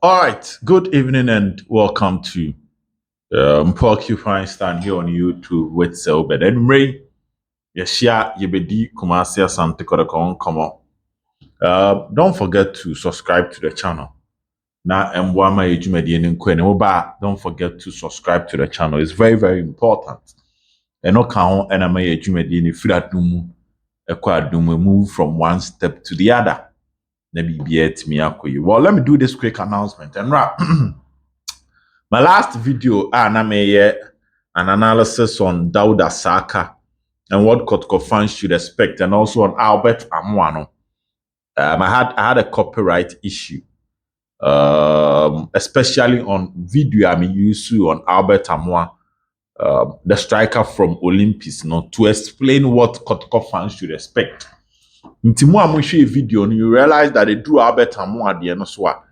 All right, good evening and welcome to Porcupine Stand here on YouTube with Selbed. And Ray, Yeshia Yebedi Kumasia Sante Kodakon Komo. Don't forget to subscribe to the channel. Now, Mwama Ejumedi Nkweni Oba, don't forget to subscribe to the channel. It's very, very important. And no count and I'm a Ejumedi in Filatum, move from one step to the other. Well, let me do this quick announcement. And right. My last video, I made an analysis on Dauda Saka and what Kotko fans should expect, and also on Albert Amoah. I had a copyright issue, especially on video I used on Albert Amoah, the striker from Olympics, to explain what Kotko fans should expect. Ntimu amushe video, you realize that they drew Albert Amoah the enoswa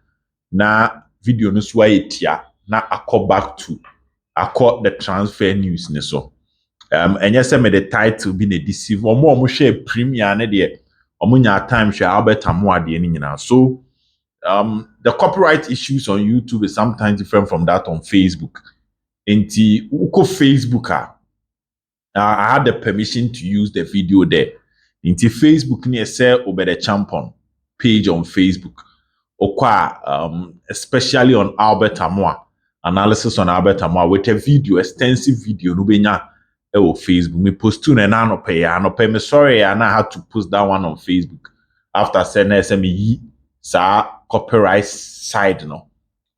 na video no swa etia. Na akọ back to the transfer news ne so and yes me the title be the deceive omo share premier ne de omo nya time share Albert Amoah de ni nyina. So the copyright issues on YouTube is sometimes different from that on Facebook. Enti uko Facebook I had the permission to use the video there. Enti Facebook ni say obe the champion page on Facebook okwa especially on Albert Amoah. Analysis on Albert Amoah with a video, extensive video, no benya Facebook. Me post two and no pay me sorry, and I had to post that one on Facebook after sending SME copyright side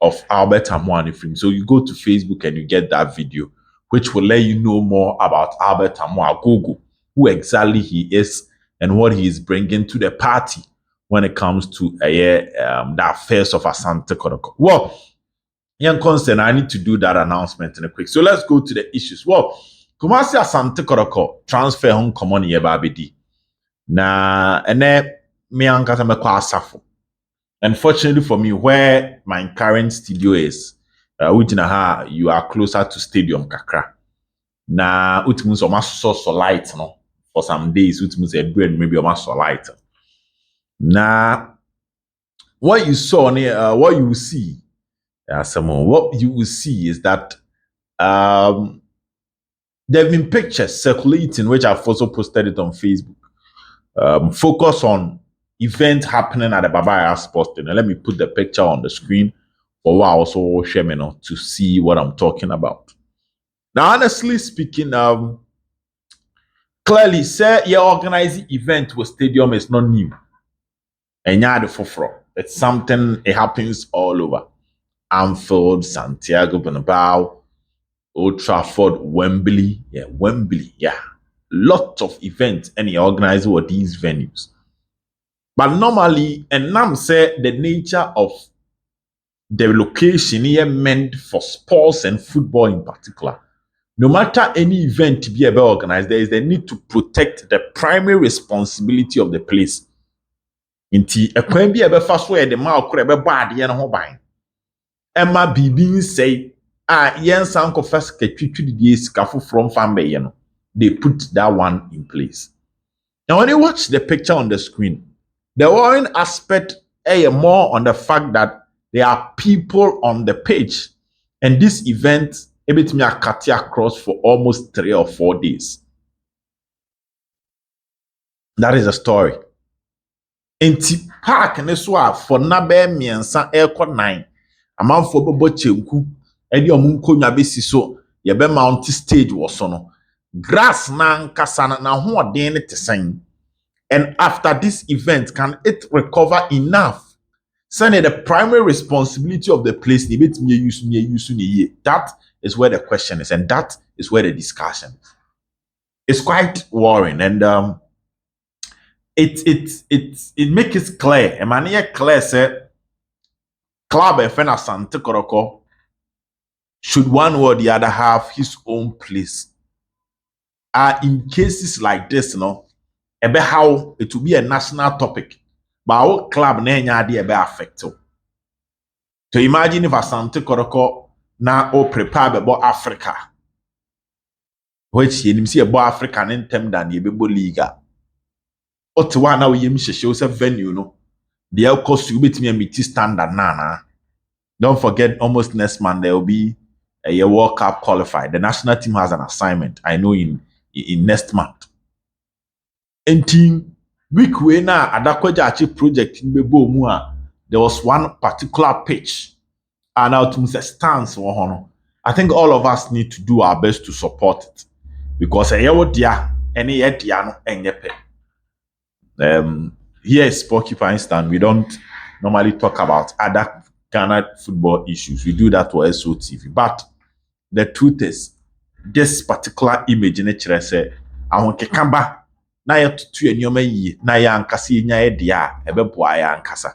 of Albert Amoah film. So you go to Facebook and you get that video, which will let you know more about Albert Amoah Google, who exactly he is and what he is bringing to the party when it comes to the affairs of Asante Kotoko. Well, young concern, I need to do that announcement in a quick. So let's go to the issues. Well, Kumasi Asante Kotoko transfer home common ye babidi. Na ene me ankasa me kwa asafo. Unfortunately for me, where my current studio is, you are closer to Stadium Kakra. Na utimus so light no for some days. Utimus a brain maybe so light. Na what you saw what you will see. What you will see is that there have been pictures circulating, which I've also posted it on Facebook. Focus on events happening at the Babaya Sports Stadium. Let me put the picture on the screen for what I also share to see what I'm talking about. Now, honestly speaking, clearly, say your organizing event with stadium is not new. And yeah, the forefront. It's something, it happens all over. Anfield, Santiago Bernabeu, Old Trafford, Wembley. Lots of events and he organizes with these venues. But normally, and now say the nature of the location here meant for sports and football in particular. No matter any event to be ever organized, there is the need to protect the primary responsibility of the place. Inti ekwan bi ebe fa so e de ma okore be bad ye no ho ban. Emma Bibi say, yen sanko first ketwitwidi sika from fambe no. They put that one in place. Now, when you watch the picture on the screen, the worrying aspect is more on the fact that there are people on the page, and this event ebit me cut across for almost 3 or 4 days. That is the story. Enti park ne so for na be miensa ekọ 9. Amanfo bobo chenku edi omunkonya besi so ye be mount stage wo so no grass na nkasa na hoɔden ne tesen. And after this event, can it recover enough? Send the primary responsibility of the place. That is where the question is, and that is where the discussion is. It's quite worrying, and it makes it clear. Emmanuel clear said, Club Efena Asante Kotoko should one or the other have his own place. In cases like this, about how it will be a national topic, but our club na be affected. So imagine if Asante Kotoko now prepare about Africa, which you see about African in term than the Bible Liga. Ottawa now you show a venue, no. The cost you bet me a meet standard nana. Don't forget, almost next month there will be a World Cup qualified. The national team has an assignment, I know, in next month. And team week we na Adakwaja project in Bebo, there was one particular pitch and now to stance. I think all of us need to do our best to support it because any here is Porcupine Stand. We don't normally talk about other Ghana football issues. We do that for SOTV. But the truth is, this particular image in nature say, I want to come back. Na ya tutu enyoma yi na ya ankasa enya ye dia ebeboa ya ankasa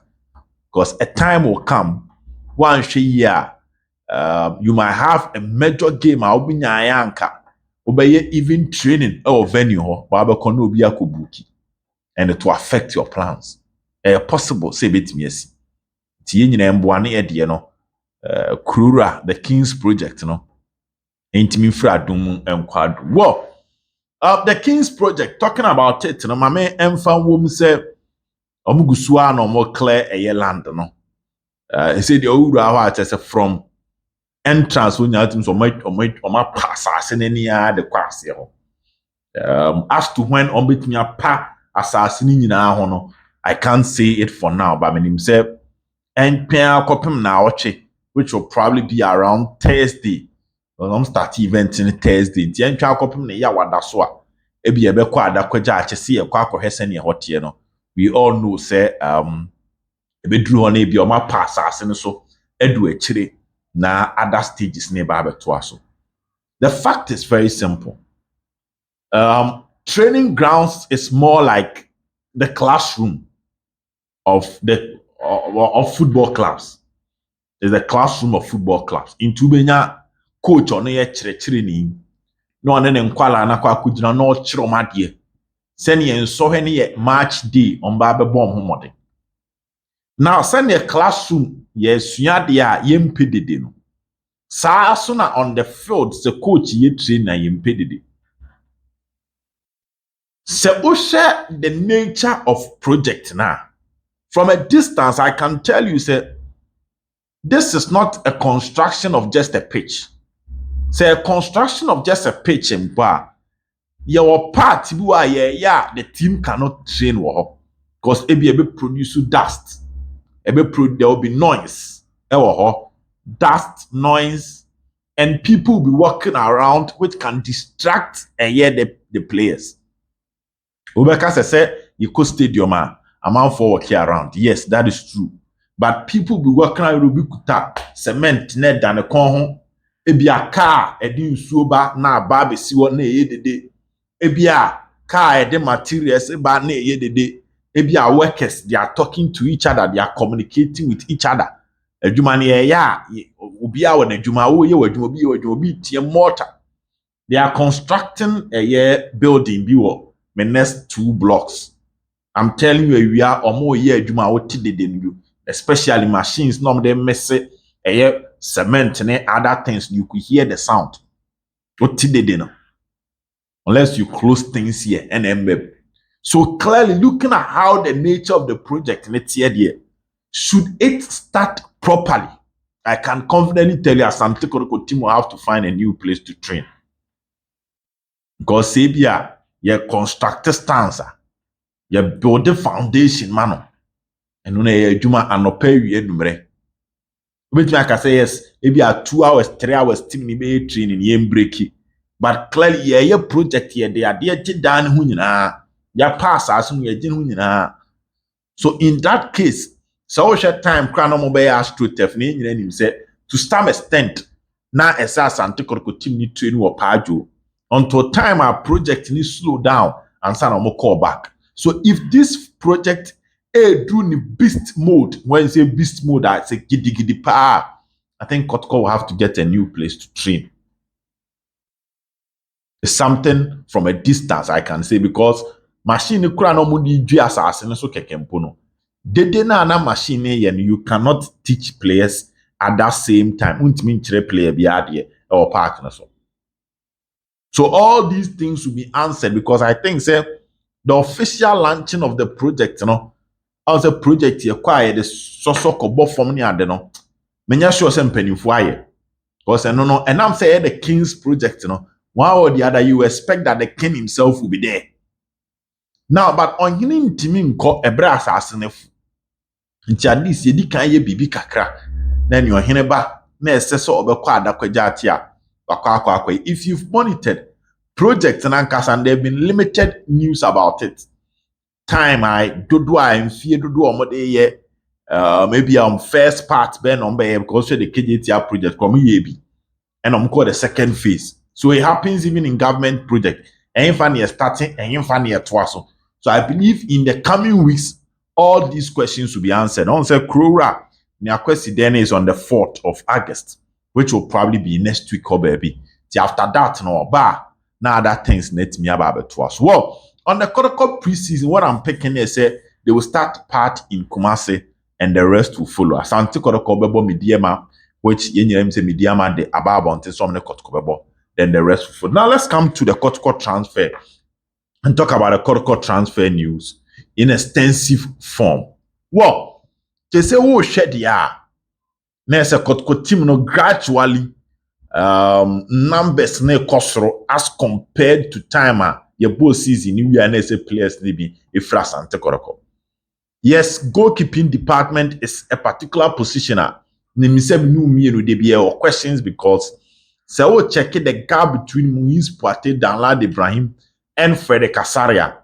because a time will come one year you might have a major game a obinya ya anka obeye even training or venue ho ba be kono obi akobuki and it will affect your plans. Possible say betimi asi tie nyina mboa na ye de no Kurura the King's Project no intimi fra dum enkwado wo the King's Project, talking about it, no, my man Emfa woman say, Omugusua no more clear a land, no. He said the old from entrance when you have to my pass in any the class, as to when on bit me a pa assassin in our honor, I can't say it for now, but I mean himself and pair copim now, which will probably be around Thursday. I'm start event in Thursday. Tien twa kopim ne ya wada so a ebi ebekọ adakwaja achese ye kwa akohese ne hotie no. We all know say ebeduru ho na ebi o ma pass asase so edu akire na other stages ne ba beto aso. The fact is very simple. Training grounds is more like the classroom of football clubs. It's the classroom of football clubs. Into benya coach on ye chire ni no ane ne nkwala na kwa kugina no chiro madie send ye nso he ne match day on ba be bom homode now send ye classroom ye suade a ye mpedede no saa so na on the field the coach ye train na ye mpedede se o share the nature of project na from a distance I can tell you say this is not a construction of just a pitch. Say a construction of just a pitch and bar. Your part the team cannot train because it produce dust. There will be noise. Dust, noise, and people will be walking around which can distract and hear the players. Ubeka say you could stadium amount for walking around. Yes, that is true. But people will be walking around with cement net than a con. Ebi a car edi nsuo ba na ba besi wo na eyedede ebi a car edi materials ba na eyedede ebi a workers they are talking to each other, they are communicating with each other adwuma na ya obi a won adwuma wo ye wadwuma obi tie mortar they are constructing a building bi wo the next 2 blocks. I'm telling you we are omo ye adwuma wo tidede nyu especially machines no dem messe cement and other things, you could hear the sound. What did they do? Unless you close things here and then so clearly looking at how the nature of the project let's here, should it start properly, I can confidently tell you as Santikoroko team will have to find a new place to train. Because Sabia, you construct a stance, you build the foundation, man. And when you do and pay you which I can say yes, maybe a 2 hours, 3 hours team ni training yen breaki. But clearly, your project here, they are there to done hunina. Ya pass as soon as you. So in that case, so short time crown mobile asked to Tiffany him said to some extent now SS and take team need train or pajo until time our project needs slow down and send more call back. So if this project do the beast mode. When you say beast mode, I say giddy pa. I think Kotko will have to get a new place to train. It's something from a distance I can say because machine kura no mudi ju assassin so kekempono. Dede na machine yen you cannot teach players at that same time. Untimi chire player bi ade or partner so. So all these things will be answered because I think say the official launching of the project, as a project here, the so-so kobo from near no. Menya sure say mpanyimfo aye. Because no, and I'm saying the king's project, one or the other, you expect that the king himself will be there. Now, but on him ntimi nkɔ ɛbrɛ asase ne fo. Nti at least yedi kan ye bibi kakra. Na ne ɔhene ba na ɛsɛ sɛ ɔbɛkɔ adakwagya ate a wakɔ. If you've monitored project nankasa, and there have been limited news about it. Time I dodo a mfie dodo ɔmo de yɛ maybe first part bɛn ɔmo bɛyɛ because the KJTR project kɔmo yɛ bi. And I'm called the second phase. So it happens even in government project. And funny starting and funny twaso. So I believe in the coming weeks, all these questions will be answered. On say Krora, the question then is on the 4th of August, which will probably be next week or baby. After that, no now that things net me about twaso. Well, on the Kotoko preseason, what I'm picking is they will start part in Kumasi and the rest will follow. Asante Kotoko bebo mediema, which yenyem say mediama de ababa until some Kotoko bebo. Then the rest will follow. Now let's come to the Kotoko transfer and talk about the Kotoko transfer news in extensive form. Well, they say who shed ya. Now say Kotoko team no gradually numbers ne kosoro as compared to timer your both season new year say players maybe if Asante Kotoko. Yes, goalkeeping department is a particular positioner. Nimisem no mienu de be or questions because so check the gap between Moise Poate, Danlad Ibrahim, and Frederick Kasaria.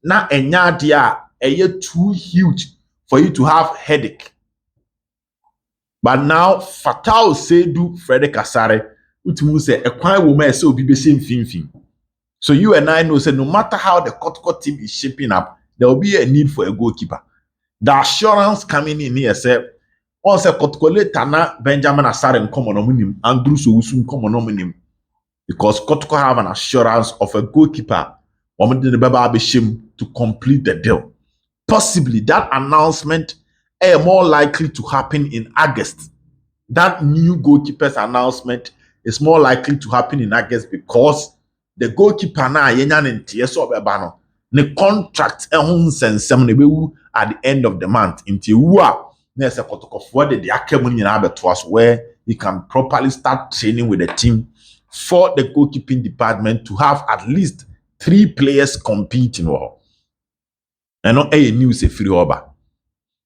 Now enya dia too huge for you to have headache. But now Fatal Sedu Frederick Kasare, which means a quiet woman so be the same thing. So you and I know say no matter how the Kotoko team is shaping up, there will be a need for a goalkeeper. The assurance coming in here say on se Kotoko Tana Benjamin Asare and common ominim, Andrew Sowusu common ominim. Because Kotoko have an assurance of a goalkeeper to complete the deal. Possibly that announcement is more likely to happen in August. That new goalkeeper's announcement is more likely to happen in August because the goalkeeper now the contract at the end of the month where he can properly start training with the team for the goalkeeping department to have at least 3 players competing. And not a news a free over.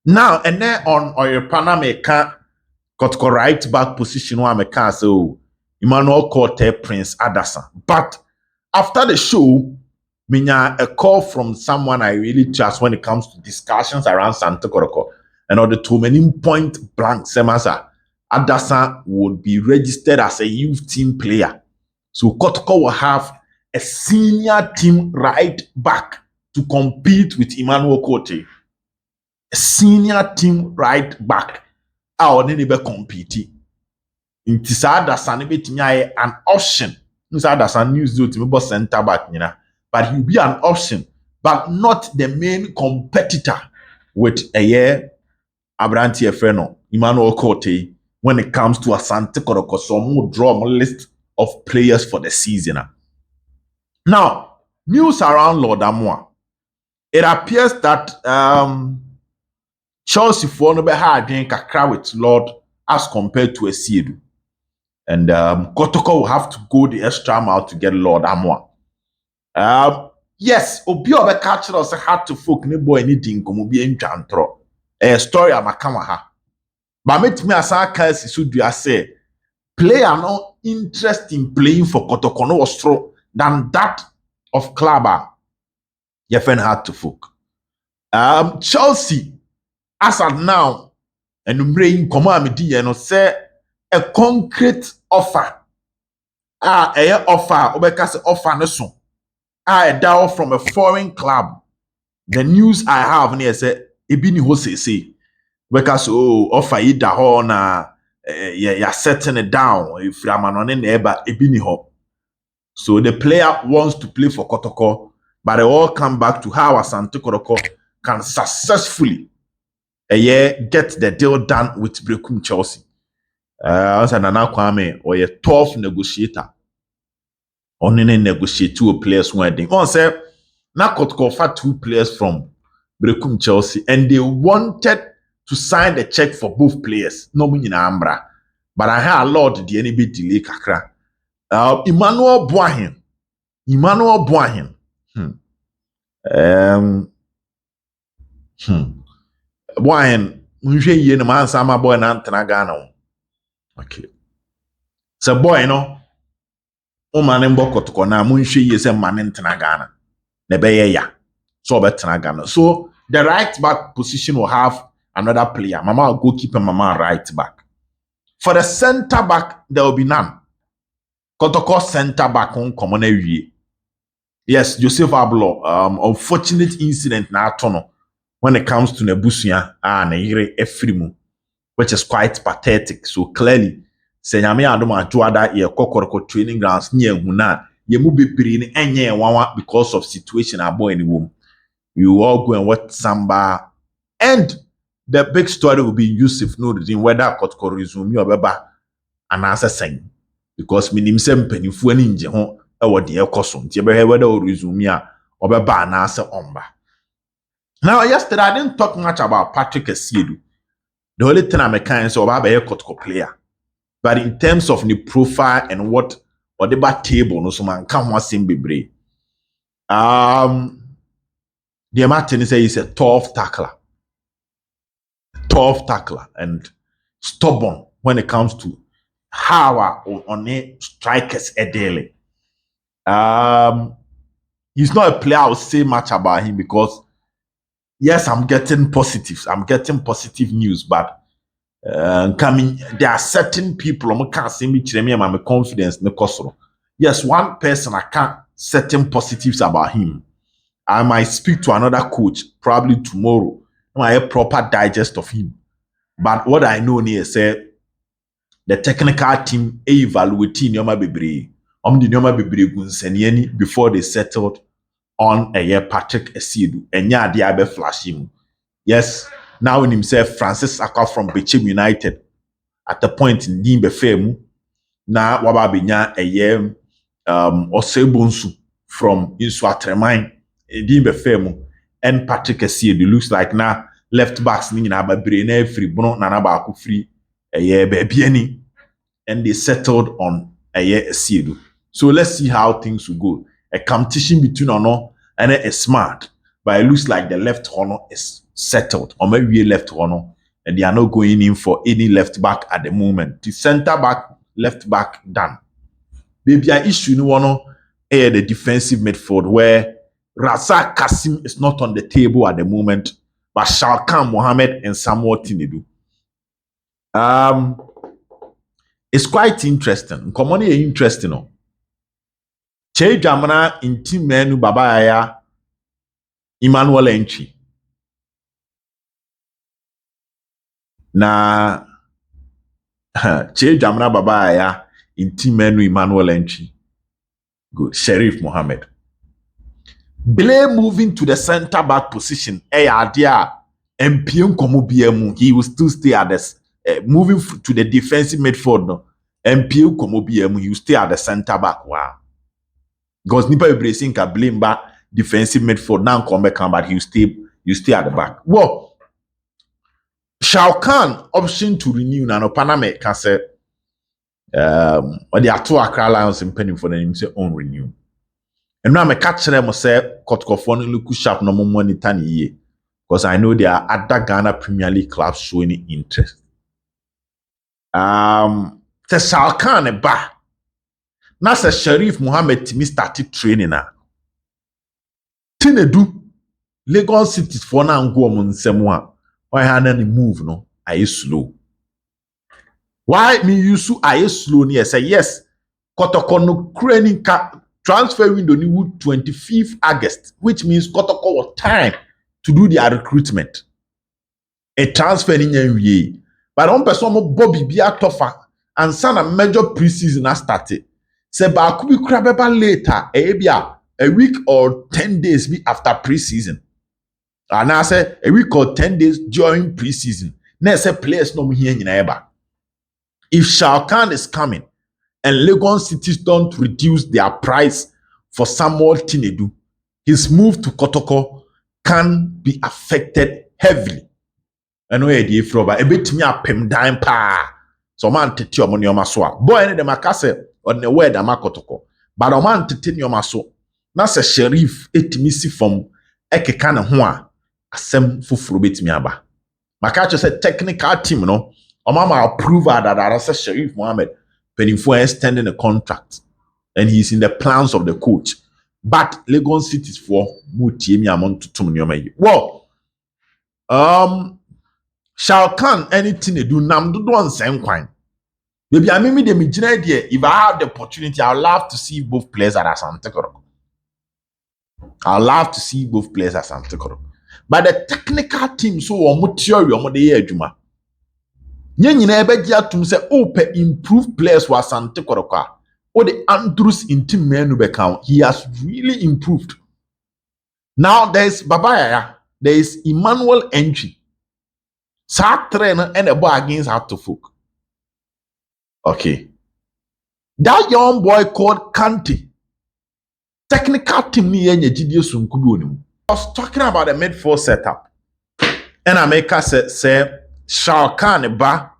Now, and then on your Panama Kotoko right back position where I can so Emmanuel Korte Prince Adasan. But after the show, a call from someone I really trust when it comes to discussions around Santa Koroko. And on the 2 many point blank semasa, Adasan would be registered as a youth team player. So Kotoko will have a senior team right back to compete with Emmanuel Korte. A senior team right back. Our neighbor competing. In Tisada Sanibet an option. Tisada San news do to center back, but he'll be an option, but not the main competitor with a year Abranti Efreno, Emmanuel Korte, when it comes to Asante Kotoko. So we'll draw a list of players for the season. Now, news around Lord Amoah. It appears that Chelsea for no be hard kakra with Lord as compared to a Siedu. And Kotoko will have to go the extra mile to get Lord Amoah. Yes, obi obe catch us hard to folk ne boy anything komo bi entwantro. Story amakama ha. But me asa kasi so do say player no interest in playing for Kotoko no was strong than that of Klaba. Your friend hard to folk. Chelsea as at now and bring command say a concrete offer. A offer obekase offer no so. I down from a foreign club. The news I have near say ebini ho say because offer yi da ho na ya setting it down if Ramanone neighbor ebini ho. So the player wants to play for Kotoko, but they all come back to how Asante Kotoko can successfully get the deal done with Brekum Chelsea. Also Nana Kwame or a tough negotiator. On any negotiate 2 players wedding. On say now Kotoko offered 2 players from Brekum Chelsea and they wanted to sign the check for both players. No money na ambra. But I had a lot the any bit delay kakra. Emmanuel Boahin. Boahin. Munhwe ye na man sama boy na ntena Ghana. Okay. So boy no. O man mbo kotoko na munhwe ye se man ntena Ghana. Na be ye ya. So ntena Ghana. So the right back position will have another player. Mama will goalkeeper, Mama right back. For the center back, there will be none. Kotoko center back on common area. Yes, Joseph Ablo. Unfortunate incident na atono when it comes to Nebusia and Nehire Efrimu, which is quite pathetic. So clearly, Senyame Adoma Juada ye Kokoroko training grounds near Huna. Ye mu be bring enye wawa because of situation abo in the womb. You all go and watch Samba. And the big story will be Yusuf Nuruddin, whether Kotoko resume or beba an answer saying. Because minim sempe ni fuani nje ho e wo de ekoso nti be whether or resume ya or beba an answer omba. Now yesterday I didn't talk much about Patrick Asiedu. The only thing I'm kind so about be Kotoko player. But in terms of the profile and what or the back table no so man can one sim bebre. The Martin say he's a tough tackler and stubborn when it comes to how on the strikers a daily. He's not a player I would say much about him because yes, I'm getting positives. I'm getting positive news, but coming there are certain people I can't see me my confidence in the yes, one person I can't certain positives about him. I might speak to another coach probably tomorrow. I have a proper digest of him. But what I know here say the technical team evaluating Nyoma Bebre. The Nyoma Bebre gunsenieni before they settled on a year Patrick Asiedu. And yeah, they are flash him. Yes, now in himself, Francis Aka from Bechem United at the point in Dimbe Femu. Now Wababinya a year Osebonsu from Insua Dimbe Femu and Patrick Asiedu looks like now left backs ni na Bebre na free bono na ba ku free a year baby and they settled on a year Asiedu. So let's see how things will go. A competition between Ono and a smart, but it looks like the left corner is settled, or maybe left corner, and they are not going in for any left back at the moment. The center back, left back done. Maybe I issue no one the defensive midfield where Razak Kasim is not on the table at the moment, but Shawkan, Mohammed, and Samuel Tenadu. It's quite interesting. Common interesting. No? Che Jamana in team menu Babaya Emmanuel Entry. Na Che Jamana Babaya in team menu Emmanuel Entry. Good. Sheriff Mohammed. Blay moving to the center back position. Idea MPM Komu BMU. He will still stay at this. Moving to the defensive midfield. No. MPM Komu BMU. He will stay at the center back. Wow. Because Nipa Ibrahim can blame back defensive midfield now come back, but you stay at the back. Well, Shawkan option to renew na no Panama can say or the two Accra Lions in penny for them say on renew. And now I catch them say Kotkofon look sharp no more money than year because I know there are other Ghana Premier League clubs showing interest. The Shawkan a ba. Now say Sheriff Mohammed Timi started training now. Tenadu Lagos City for now go on semwa. Why had any move no? I slow. Why me use I slow near say yes. Kotoko no training transfer window ni 25th August, which means Kotoko was time to do their recruitment. A transfer in year. But one person mo Bobby Bia tougher and son a major preseason has started. Say ba could be crabeba later, a week or 10 days after preseason. And I say a week or 10 days during preseason. Next say players no here in Eba. If Shawkan is coming and Lagos cities don't reduce their price for Samuel Tenadu, his move to Kotoko can be affected heavily. ɛno yɛ die fro ba ebetumi apem dan pa so man tete omo nneoma so a boy ne dem aka sɛ on the word amakotoko but o man tete nneoma so na sɛ sheriff etimi si fam ekeka ne ho a asɛm foforo betimi aba maka cho sɛ technical team no o ma approve adadara sɛ Sheriff Mohammed penifo extending a contract and he's in the plans of the coach but Lagos Cities for mutie mi amon tutum nneoma yi well Shawkan anything they do nam do don same kwan. Baby, I mean, if I have the opportunity, I'd love to see both players at Asante Kotoko. I'd love to see both players at Asante Kotoko. But the technical team, so what theory on the year, Juma. Yen ebe dia tum say ope improve players wa Asante Kotoko. Or the Andrews in team menu become he has really improved. Now there's Babaya, there is Emmanuel Entry. Sa trainer and a ball against Hartlefolk. Okay. That young boy called Kante. Technical team ni yenye GDO sunkubi onimu. I was talking about the midfield setup. And I make us say Shawkan ba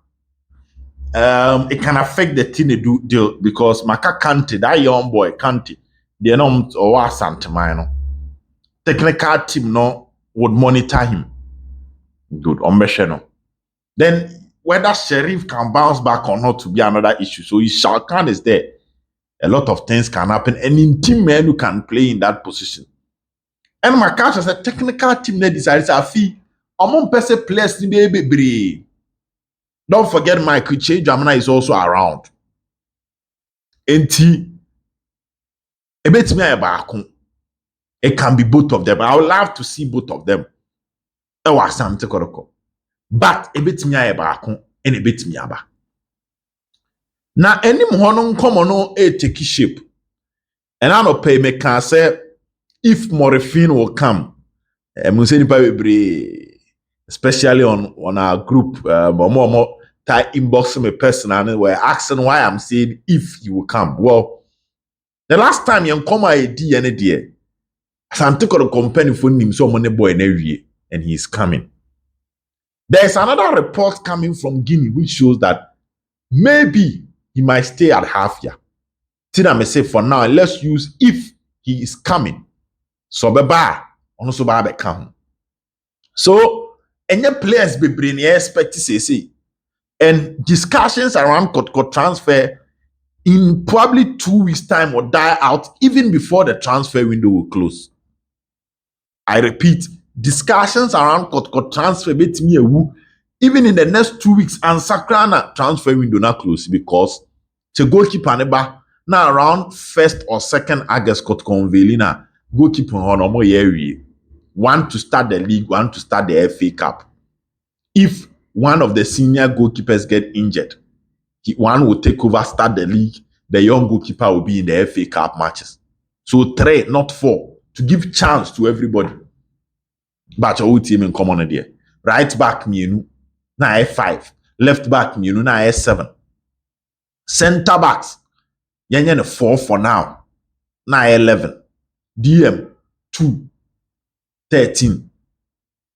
it can affect the Tenadu deal because Maka Kante, that young boy Kante, they know or Santamino. Technical team no would monitor him. Good, no. Then whether Sheriff can bounce back or not to be another issue. So if Shawkan is there, a lot of things can happen. And in team men who can play in that position. And my coach as a technical team that decides to fee among person players in the baby. Don't forget Michael Che Jamana is also around. NT a bit me it can be both of them. I would love to see both of them. But a bit me and a bit me aba. Now any more common no take shape. And I don't pay me can say if Morphine will come, especially on our group, more inbox me personally were asking why I'm saying if he will come. Well, the last time you come I did any day, Santiko the company phone him so money boy and he's coming. There's another report coming from Guinea which shows that maybe he might stay at half year. Tina may say for now, let's use if he is coming. So beba, also ba come. So any players be bring expect to say and discussions around Kotoko transfer in probably 2 weeks time will die out even before the transfer window will close. I repeat, discussions around Kotoko transfer bet me even in the next 2 weeks and Sakrana transfer window not close because the goalkeeper neba now around 1st or 2nd August Kotoko unveiling goalkeeper on omo year one to start the league, one to start the FA Cup. If one of the senior goalkeepers get injured, one will take over, start the league. The young goalkeeper will be in the FA Cup matches. So 3, not 4, to give chance to everybody. But your team in common there. Right back mienu na 5, left back mienu na 7. Center backs yenye 4 for now. Na 11. DM 2. 13.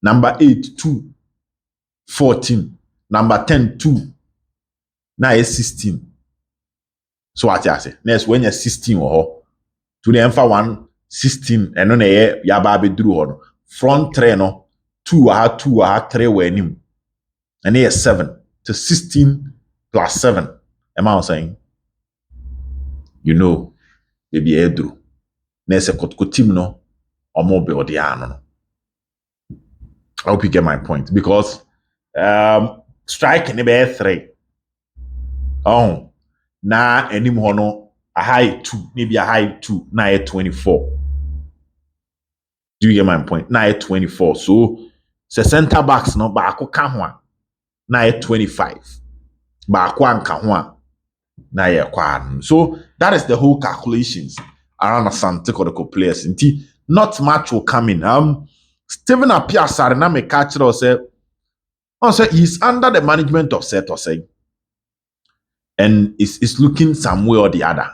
Number 8 2. 14. Number 10 2. Now 16. So what you say? Next when you're 16 or to the enfa 1 16 and no ya ba be duru ho front 3 no 2 3 we nim. And here 7 to 16 plus 7. Am I saying? You know, baby edru. Next a team no or more be no. I hope you get my point because strike be 3. Oh, na anim hono a high 2, maybe a high 2, na 24. Do you get my point? Na 24. So center backs no ba ako ka ho na 25. Ba ako anka ho na ye kwa. So that is the whole calculations around Asante Kotoko players. Not much will come in. Stephen Apia Sarina me catch say he's under the management of Seto say. And it's looking some way or the other.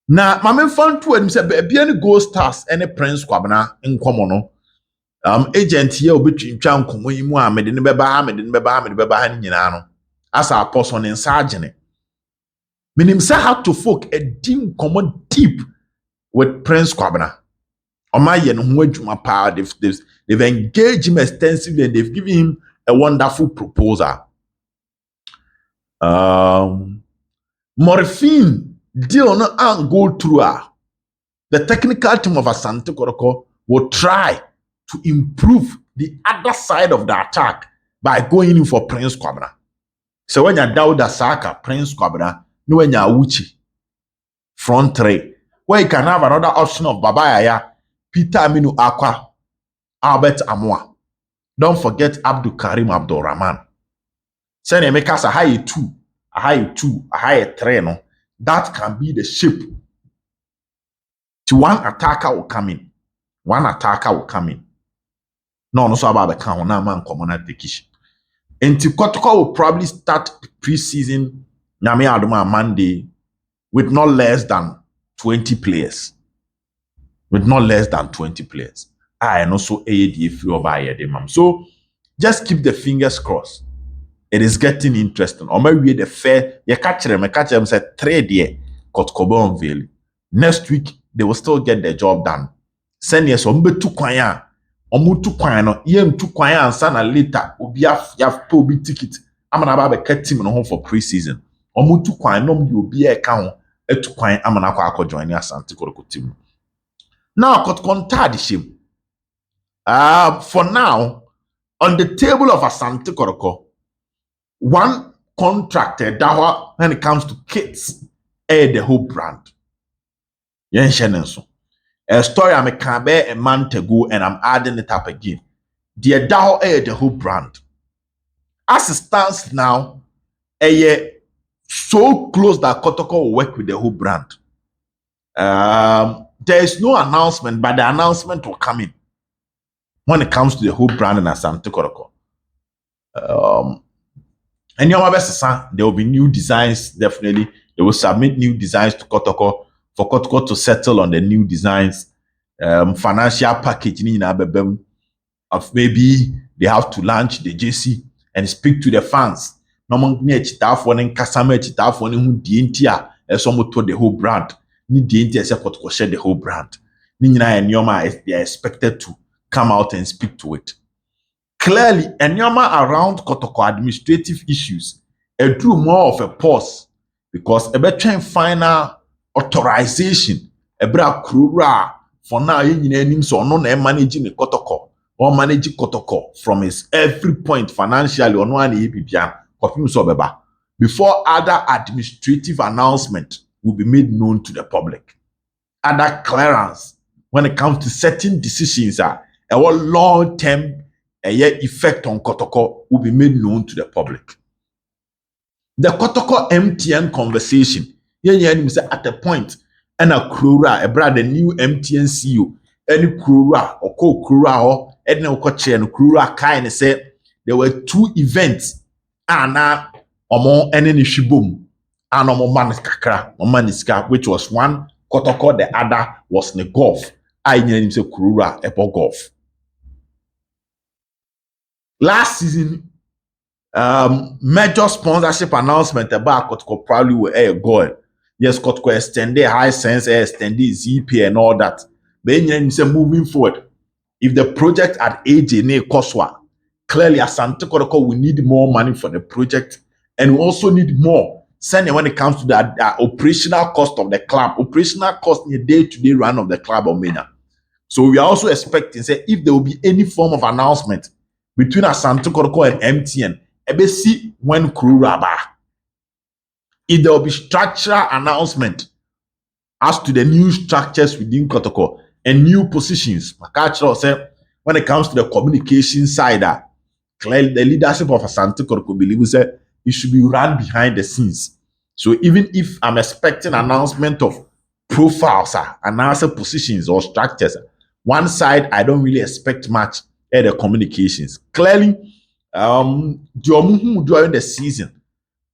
Now, my man found two and said, "Be any Gold Stars, any Prince Kwabena in common." agent here obetwintwa nkomo yi mu a mede ne beba ha mede ne beba ha mede beba ha nyina no asa apostle ne nsa agene minim say how to folk a dim common deep with Prince Kwabena. Omaye no ho adwuma pa they've engaged him extensively and they've given him a wonderful proposal. Morphine deal no and go through the technical team of Asante Kotoko will try to improve the other side of the attack by going in for Prince Kwabena. So when you Dauda Saka, Prince Kwabena, no when you Uchi front three, where you can have another option of Baba Yaya, Peter Aminu Akwa, Albert Amoah. Don't forget Abdul Karim Abdul Rahman. Send a make us a high two, a high two, a high three. No, that can be the shape. To one attacker will come in. One attacker will come in. No so about the count now man common at the kish. And Kotoko will probably start pre-season Nyame Adoma Monday with not less than 20 players. With not less than 20 players. And also AAD free over mam. So just keep the fingers crossed. It is getting interesting. Or maybe the fair, you catch them say trade here, Kotoko unveil. Next week, they will still get their job done. Send yes, tu kwanya. Tu kwanya no, yem tu kwanya and sana later, obi have to ticket. I'm gonna have a cat team home for pre-season. Tu kwanya no di obi account tu kwanya I'm gonna go join Asante Kotoko team. Now got shame. For now, on the table of Asante Kotoko, one contractor that when it comes to kits, the whole brand. A story I make a month ago and I'm adding it up again. The Dao the whole brand. As it stands now, so close that Kotoko will work with the whole brand. There is no announcement, but the announcement will come in when it comes to the whole brand in Asante Kotoko. And your best there will be new designs, definitely. They will submit new designs to Kotoko for Kotoko to settle on the new designs. Financial package of maybe they have to launch the JC and speak to the fans. No man customer who the whole brand. Kotoko share the whole brand. They are expected to come out and speak to it. Clearly, Enyama around Kotoko administrative issues, it drew more of a pause because a better final authorization, a bra krura for now, so no managing the Kotoko or managing Kotoko from his every point financially on one before other administrative announcement will be made known to the public. Other clearance when it comes to certain decisions are a long-term effect on Kotoko will be made known to the public. The Kotoko MTN conversation, at the point, and a Krura, a brother, new MTN CEO, any Krura or Krura or any Okoche and Krura kind said there were two events, and now Omo and any Shibum, and Omo Maniskakra, Maniska, which was one Kotoko, the other was the golf. I named him say Krura, Epo Golf. Last season, major sponsorship announcement about Kotoko probably will air goal. Yes, Kotoko extended high sense, extended ZP and all that. But then say moving forward, if the project at AJ ne Koswa, clearly Asante Kotoko will need more money for the project and we also need more. Sending when it comes to the operational cost of the club, operational cost in the day-to-day run of the club or Mena. So we are also expecting, say, if there will be any form of announcement between Asante Kotoko and MTN, ebesi when Kruraba. If there will be structural announcement as to the new structures within Kotoko and new positions, when it comes to the communication side, clearly the leadership of Asante Kotoko believes that it should be run behind the scenes. So even if I'm expecting announcement of profiles, announced positions or structures, one side I don't really expect much at the communications. Clearly, during the season,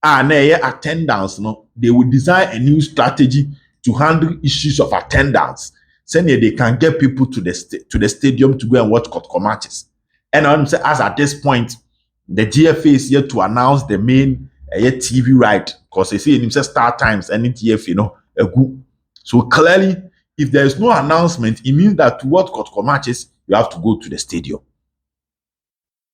attendance, they will design a new strategy to handle issues of attendance. Send they can get people to the stadium to go and watch Kotko matches. And I'm say as at this point, the GFA is yet to announce the main TV right because they say in himself Star Times and TF, a good. So clearly, if there is no announcement, it means that to watch Kotko matches, you have to go to the stadium.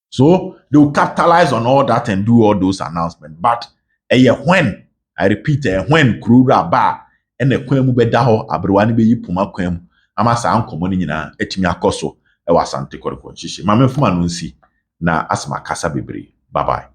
So they will capitalize on all that and do all those announcements. But when, I repeat, when Kurura Ba and the Kwemu Bedaho, Abrwani be Puma Kwem, Amasa Ankomonina, Etimia Koso, Ewasante Koroko, Mame Fumanunsi, na Asma Kasa Bibri. Bye bye.